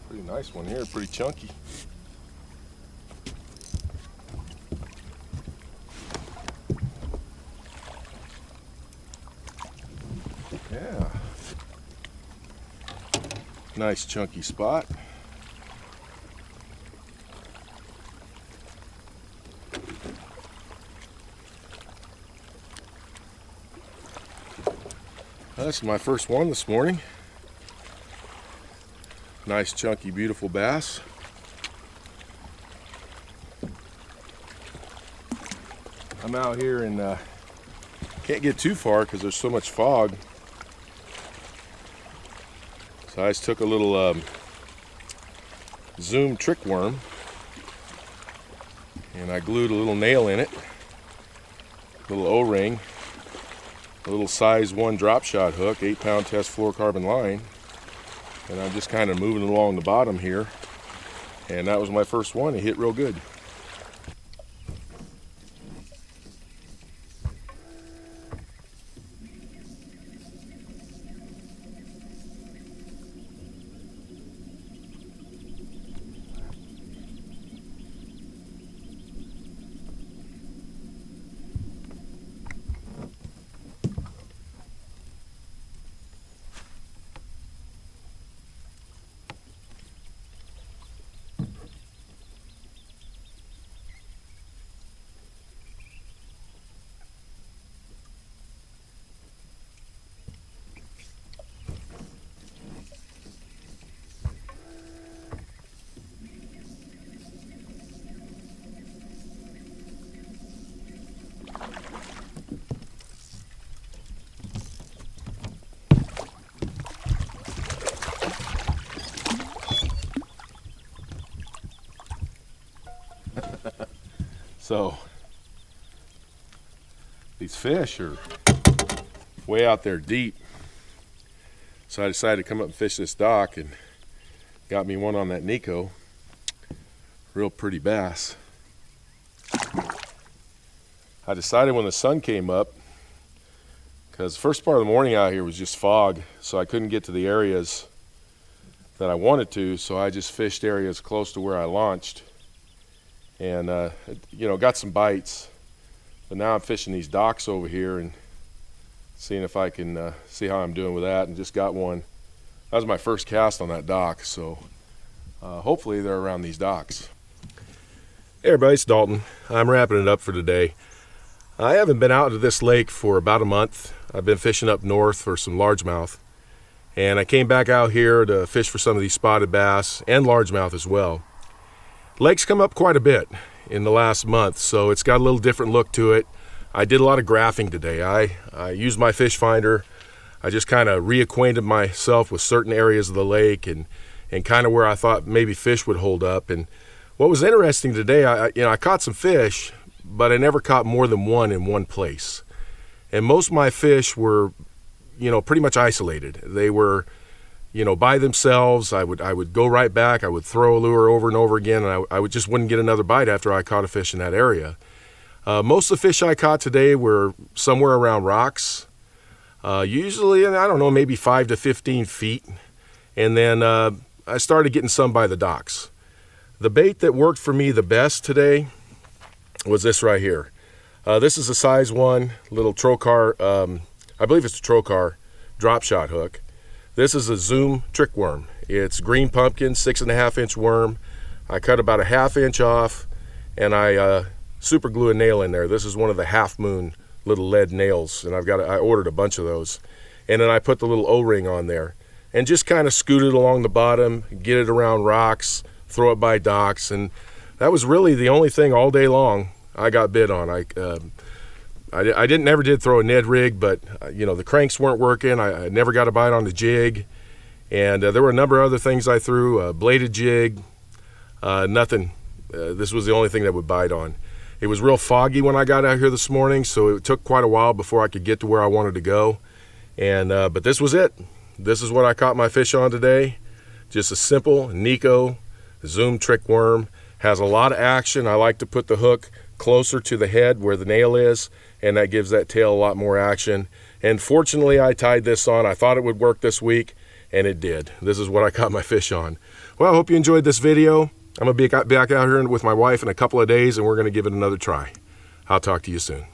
Pretty nice one here, pretty chunky. Yeah. Nice chunky spot. That's my first one this morning. Nice chunky beautiful bass. I'm out here and can't get too far because there's so much fog. So I just took a little Zoom trick worm and I glued a little nail in it, a little O-ring, a little size 1 drop shot hook, 8-pound test fluorocarbon line, and I'm just kind of moving along the bottom here, and that was my first one. It hit real good. So these fish are way out there deep, so I decided to come up and fish this dock and got me one on that Nico. Real pretty bass. I decided when the sun came up, because the first part of the morning out here was just fog, so I couldn't get to the areas that I wanted to, so I just fished areas close to where I launched. And got some bites, but now I'm fishing these docks over here and seeing if I can see how I'm doing with that, and just got one. That was my first cast on that dock, so hopefully they're around these docks. Hey everybody, it's Dalton. I'm wrapping it up for today. I haven't been out to this lake for about a month. I've been fishing up north for some largemouth, and I came back out here to fish for some of these spotted bass and largemouth as well. Lake's come up quite a bit in the last month, so it's got a little different look to it. I did a lot of graphing today. I used my fish finder. I just kind of reacquainted myself with certain areas of the lake and kind of where I thought maybe fish would hold up. And what was interesting today, I caught some fish, but I never caught more than one in one place. And most of my fish were, pretty much isolated. They were by themselves. I would go right back. I would throw a lure over and over again, and I just wouldn't get another bite after I caught a fish in that area. Most of the fish I caught today were somewhere around rocks, usually, I don't know, maybe 5 to 15 feet. And then I started getting some by the docks. The bait that worked for me the best today was this right here. This is a size 1 little trocar, I believe it's a trocar drop shot hook. This is a Zoom trick worm. It's green pumpkin, 6.5-inch worm. I cut about a 1/2 inch off, and I super glue a nail in there. This is one of the Half Moon little lead nails, and I ordered a bunch of those. And then I put the little O-ring on there, and just kind of scoot it along the bottom, get it around rocks, throw it by docks, and that was really the only thing all day long I got bit on. I never did throw a Ned rig, but the cranks weren't working. I never got a bite on the jig, and there were a number of other things I threw. A bladed jig, Nothing. This was the only thing that would bite on. It was real foggy when I got out here this morning, so it took quite a while before I could get to where I wanted to go. And but this was it. This is what I caught my fish on today. Just a simple Nico Zoom trick worm. Has a lot of action. I like to put the hook closer to the head where the nail is, and that gives that tail a lot more action. And fortunately, I tied this on. I thought it would work this week, and it did. This is what I caught my fish on. Well, I hope you enjoyed this video. I'm going to be back out here with my wife in a couple of days, and we're going to give it another try. I'll talk to you soon.